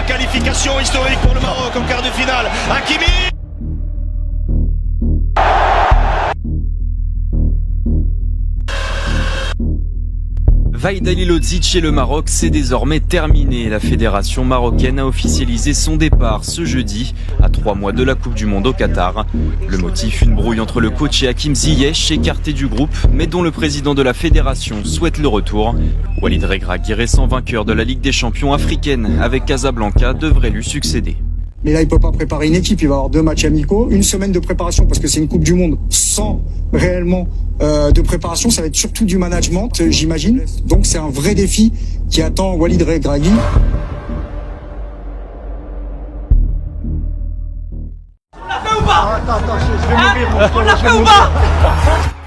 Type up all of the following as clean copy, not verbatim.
qualification historique pour le Maroc en quart de finale. Hakimi. Vahid Halilovic et le Maroc, c'est désormais terminé. La fédération marocaine a officialisé son départ ce jeudi, à 3 mois de la Coupe du Monde au Qatar. Le motif, une brouille entre le coach et Hakim Ziyech, écarté du groupe, mais dont le président de la fédération souhaite le retour. Walid Regragui, récent vainqueur de la Ligue des champions africaine avec Casablanca, devrait lui succéder. Mais là, il peut pas préparer une équipe. Il va avoir 2 matchs amicaux, une semaine de préparation parce que c'est une Coupe du Monde sans réellement de préparation. Ça va être surtout du management, j'imagine. Donc c'est un vrai défi qui attend Walid Regragui.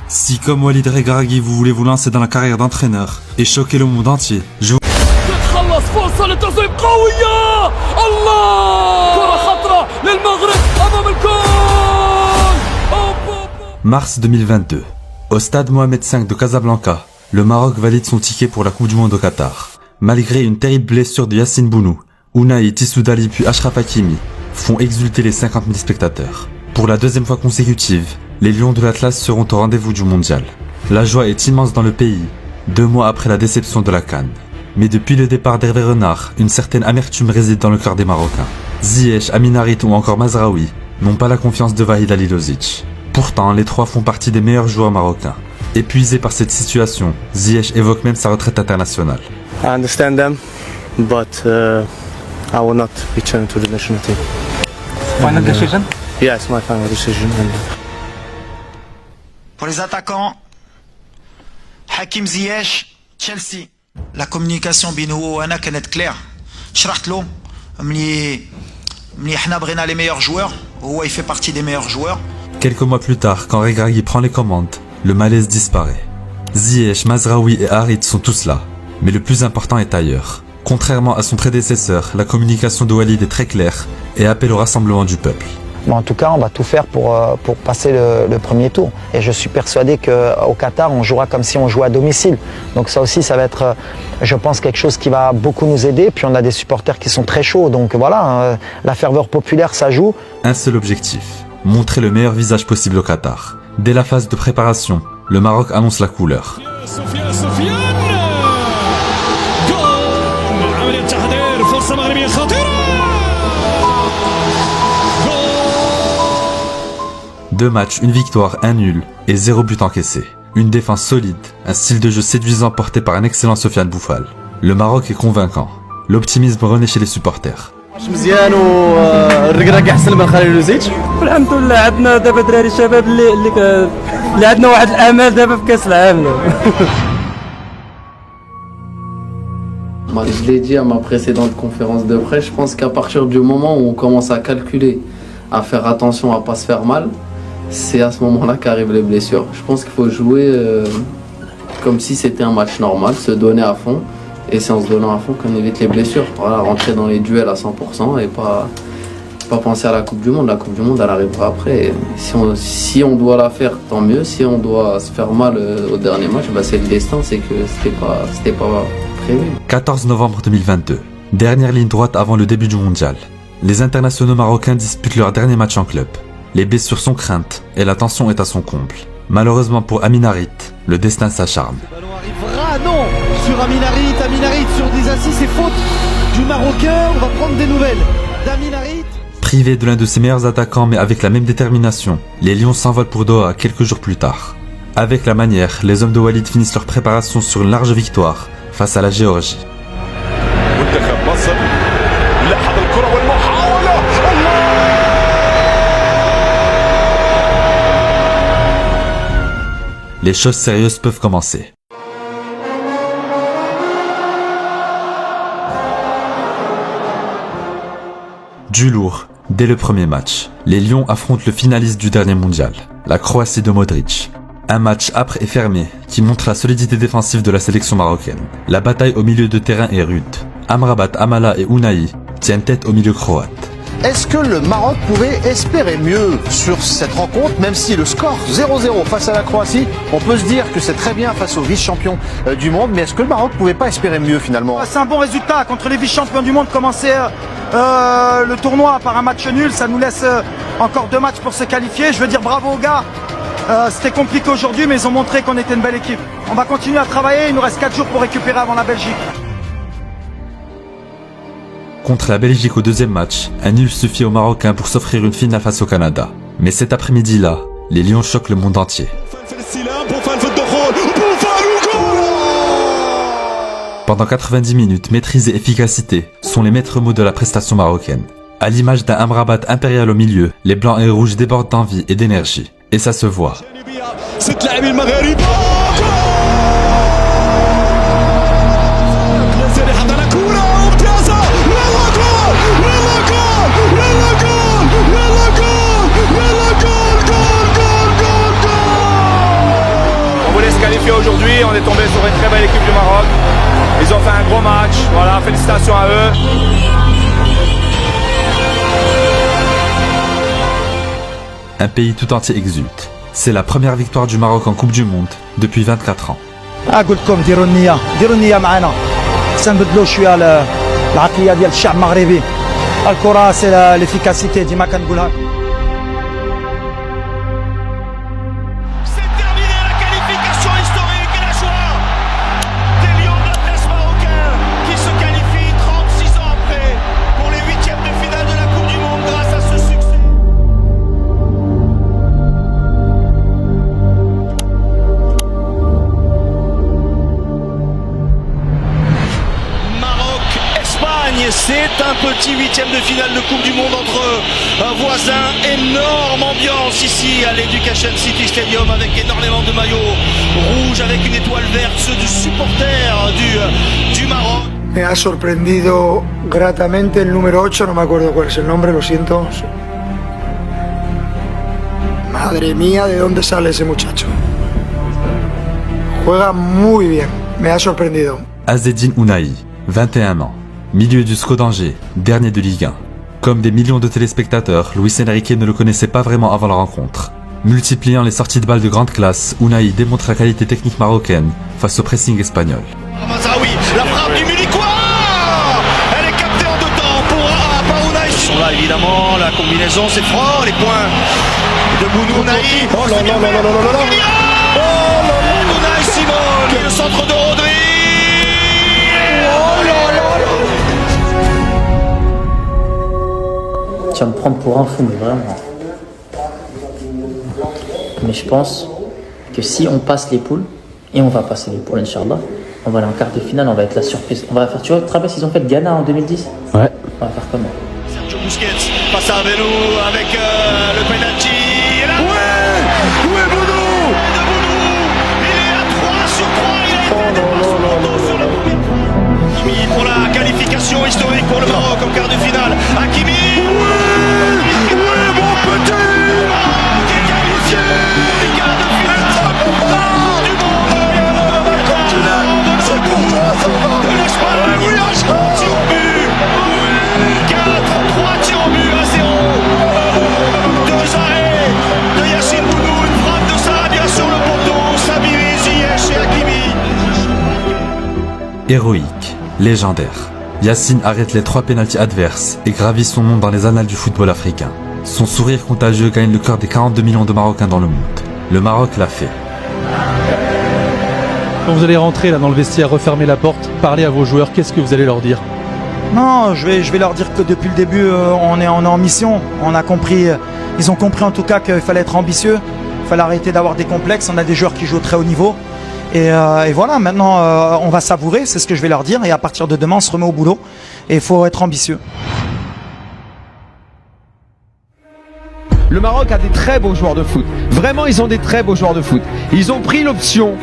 Si comme Walid Regragui vous voulez vous lancer dans la carrière d'entraîneur et choquer le monde entier, je vous... Mars 2022. Au stade Mohamed V de Casablanca, le Maroc valide son ticket pour la Coupe du Monde au Qatar. Malgré une terrible blessure de Yassine Bounou, Ounahi Tissoudali puis Achraf Hakimi font exulter les 50 000 spectateurs. Pour la 2e fois consécutive, les Lions de l'Atlas seront au rendez-vous du mondial. La joie est immense dans le pays, 2 mois après la déception de la CAN. Mais depuis le départ d'Hervé Renard, une certaine amertume réside dans le cœur des Marocains. Ziyech, Amin Harit ou encore Mazraoui n'ont pas la confiance de Vahid Halilovic. Pourtant, les 3 font partie des meilleurs joueurs marocains. Épuisé par cette situation, Ziyech évoque même sa retraite internationale. I understand them, but I will not return to the national team. Final decision? Yes, my final decision. Pour les attaquants, Hakim Ziyech, Chelsea. La communication بينه وانا كانت claire. شرحت له ملي حنا بغينا les meilleurs joueurs, هو il fait partie des meilleurs joueurs. Quelques mois plus tard, quand Regragui prend les commandes, le malaise disparaît. Ziyech, Mazraoui et Harit sont tous là. Mais le plus important est ailleurs. Contrairement à son prédécesseur, la communication de Walid est très claire et appelle au rassemblement du peuple. Mais en tout cas, on va tout faire pour passer le premier tour. Et je suis persuadé qu'au Qatar, on jouera comme si on jouait à domicile. Donc ça aussi, ça va être, je pense, quelque chose qui va beaucoup nous aider. Puis on a des supporters qui sont très chauds. Donc voilà, la ferveur populaire, ça joue. Un seul objectif, montrer le meilleur visage possible au Qatar. Dès la phase de préparation, le Maroc annonce la couleur. Deux matchs, une victoire, un nul et 0 but encaissé. Une défense solide, un style de jeu séduisant porté par un excellent Sofiane Bouffal. Le Maroc est convaincant. L'optimisme renaît chez les supporters. مزيان والركراكي احسن من خليلوزيتش والحمد لله عندنا دابا دراري الشباب اللي عندنا واحد الامال دابا في كاس العالم. Je l'ai dit à ma précédente conférence de presse, je pense qu'à partir du moment où on commence à calculer, à faire attention à pas se faire mal, c'est à ce moment-là qu'arrivent les blessures. Je pense qu'il faut jouer comme si c'était un match normal, se donner à fond. Et c'est en se donnant à fond qu'on évite les blessures. Voilà, rentrer dans les duels à 100% et pas penser à la Coupe du Monde. La Coupe du Monde, elle arrivera après. Et si on doit la faire, tant mieux. Si on doit se faire mal au dernier match, bah c'est le destin, c'est que c'était pas prévu. 14 novembre 2022, dernière ligne droite avant le début du mondial. Les internationaux marocains disputent leur dernier match en club. Les blessures sont craintes et la tension est à son comble. Malheureusement pour Amin Harit, le destin s'acharne. Le ballon arrivera, non, sur Amin Harit sur des assises, c'est faute du Marocain. On va prendre des nouvelles d'Amin Harit. Privés de l'un de ses meilleurs attaquants mais avec la même détermination, les Lions s'envolent pour Doha quelques jours plus tard. Avec la manière, les hommes de Walid finissent leur préparation sur une large victoire face à la Géorgie. Les choses sérieuses peuvent commencer. Du lourd, dès le premier match. Les Lions affrontent le finaliste du dernier mondial, la Croatie de Modric. Un match âpre et fermé qui montre la solidité défensive de la sélection marocaine. La bataille au milieu de terrain est rude. Amrabat, Amala et Ounahi tiennent tête au milieu croate. Est-ce que le Maroc pouvait espérer mieux sur cette rencontre, même si le score 0-0 face à la Croatie, on peut se dire que c'est très bien face aux vice-champions du monde, mais est-ce que le Maroc pouvait pas espérer mieux finalement? C'est un bon résultat contre les vice-champions du monde, commencer le tournoi par un match nul. Ça nous laisse encore 2 matchs pour se qualifier. Je veux dire bravo aux gars. C'était compliqué aujourd'hui, mais ils ont montré qu'on était une belle équipe. On va continuer à travailler. Il nous reste 4 jours pour récupérer avant la Belgique. Contre la Belgique au deuxième match, un nul suffit aux Marocains pour s'offrir une finale face au Canada. Mais cet après-midi-là, les Lions choquent le monde entier. Pendant 90 minutes, maîtrise et efficacité sont les maîtres mots de la prestation marocaine. À l'image d'un Amrabat impérial au milieu, les blancs et rouges débordent d'envie et d'énergie. Et ça se voit. On voulait se qualifier aujourd'hui, on est tombé sur une très belle équipe du Maroc. Ils ont fait un gros match, voilà, félicitations à eux. Un pays tout entier exulte. C'est la première victoire du Maroc en Coupe du Monde depuis 24 ans. قلت لكم ديروا النية معنا. سنبدلوا شوية العقلية ديال الشعب المغربي. الكرة سي ليفيكاسيتي ديما كنقولها. C'est un petit 8e de finale de Coupe du Monde entre voisins. Énorme ambiance ici à l'Education City Stadium avec énormément de maillots rouges avec une étoile verte, ceux du supporter du Maroc. Me ha sorprendido gratamente el número 8, no me acuerdo cuál es el nombre, lo siento. Madre mía, ¿de dónde sale ese muchacho? Juega muy bien, me ha sorprendido. Azzedine Ounahi, 21 ans. Milieu du SCO d'Angers, dernier de Ligue 1. Comme des millions de téléspectateurs, Luis Enrique ne le connaissait pas vraiment avant la rencontre. Multipliant les sorties de balles de grande classe, Ounahi démontre la qualité technique marocaine face au pressing espagnol. Mazaoui, la frappe du Munichois, elle est captée en 2 temps pour Ounahi. Ils sont là évidemment, la combinaison c'est franc, les points de Bounou Ounahi. Oh là là là là là là là. Ounahi Simone, et le centre de Rodri. Oh là là là. Tu vas me prendre pour un fou, mais vraiment. Mais je pense que si on passe les poules, et on va passer les poules, Inch'Allah, on va aller en quart de finale, on va être la surprise. On va faire, tu vois, Travis, ils ont fait Ghana en 2010. Ouais. On va faire comment? Sergio Busquets face à Belou avec le penalty. Et là, ouais, Bounou. Il est à 3 sur 3, il a été sur la Hakimi pour la qualification historique pour le Maroc en quart de finale. Hakimi. Héroïque, légendaire, Yacine arrête les 3 pénaltys adverses et gravit son nom dans les annales du football africain. Son sourire contagieux gagne le cœur des 42 millions de Marocains dans le monde. Le Maroc l'a fait. Quand vous allez rentrer là dans le vestiaire, refermer la porte, parler à vos joueurs, qu'est-ce que vous allez leur dire? Non, je vais leur dire que depuis le début, on est en mission. On a compris, ils ont compris en tout cas qu'il fallait être ambitieux, il fallait arrêter d'avoir des complexes. On a des joueurs qui jouent au très haut niveau. Et voilà, maintenant on va savourer, c'est ce que je vais leur dire. Et à partir de demain, on se remet au boulot. Et il faut être ambitieux. Le Maroc a des très beaux joueurs de foot. Vraiment, ils ont des très beaux joueurs de foot. Ils ont pris l'option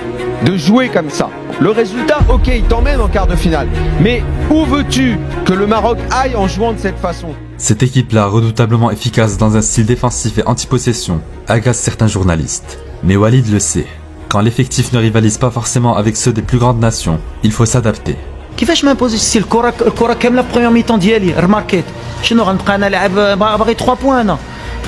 de jouer comme ça. Le résultat, ok, il t'emmène en quart de finale. Mais où veux-tu que le Maroc aille en jouant de cette façon? Cette équipe-là, redoutablement efficace dans un style défensif et anti-possession, agace certains journalistes. Mais Walid le sait. Quand l'effectif ne rivalise pas forcément avec ceux des plus grandes nations, il faut s'adapter. كيفاش ما نبوزيش الكره كامله في بروميير ميطون ديالي رماركيت شنو غنبقى انا لاعب باغي 3 بوان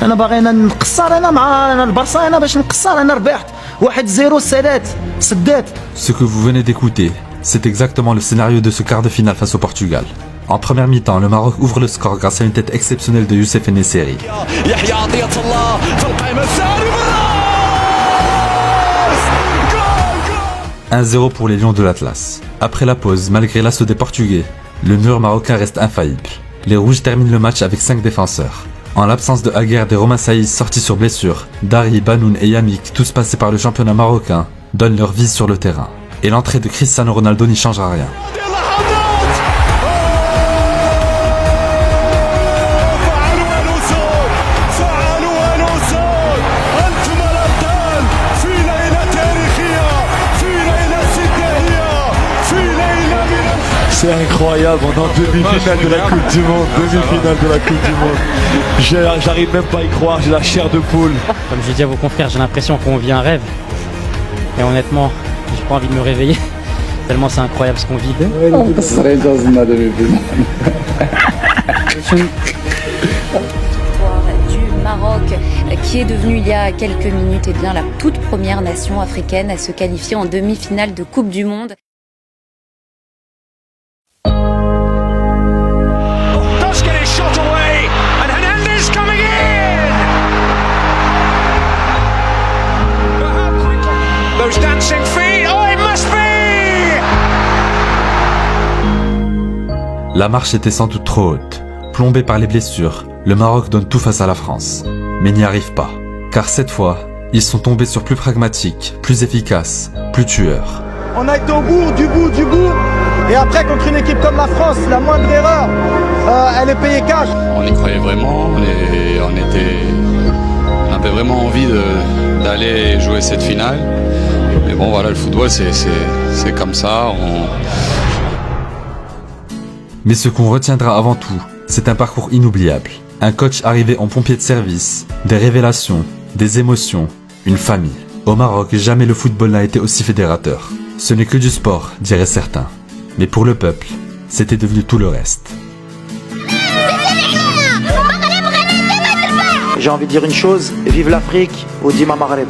انا باغي انا نقصر انا مع البرصا انا باش نقصر انا ربحت 1-0 سدات. Ce que vous venez d'écouter, c'est exactement le scénario de ce quart de finale face au Portugal. En première mi-temps, le Maroc ouvre le score grâce à une tête exceptionnelle de Youssef Nesseri. 1-0 pour les Lions de l'Atlas. Après la pause, malgré l'assaut des Portugais, le mur marocain reste infaillible. Les Rouges terminent le match avec 5 défenseurs. En l'absence de Aguerd et Romain Saïs sortis sur blessure, Dari, Banoun et Yamik, tous passés par le championnat marocain, donnent leur vie sur le terrain. Et l'entrée de Cristiano Ronaldo n'y changera rien. C'est incroyable, on est en demi-finale de la Coupe du Monde, demi-finale de la Coupe du Monde. J'arrive même pas à y croire, j'ai la chair de poule. Comme j'ai dit à vos confrères, j'ai l'impression qu'on vit un rêve. Et honnêtement, j'ai pas envie de me réveiller, tellement c'est incroyable ce qu'on vit. Du Maroc, qui est devenu il y a quelques minutes la toute première nation africaine à se qualifier en demi-finale de Coupe du Monde. La marche était sans doute trop haute. Plombé par les blessures, le Maroc donne tout face à la France. Mais n'y arrive pas. Car cette fois, ils sont tombés sur plus pragmatique, plus efficace, plus tueur. On a été au bout, du bout. Et après, contre une équipe comme la France, la moindre erreur, elle est payée cash. On y croyait vraiment, on avait vraiment envie d'aller jouer cette finale. Mais bon, voilà, le football, c'est comme ça. Mais ce qu'on retiendra avant tout, c'est un parcours inoubliable. Un coach arrivé en pompier de service, des révélations, des émotions, une famille. Au Maroc, jamais le football n'a été aussi fédérateur. Ce n'est que du sport, diraient certains. Mais pour le peuple, c'était devenu tout le reste. J'ai envie de dire une chose, vive l'Afrique, au Dima Maghreb.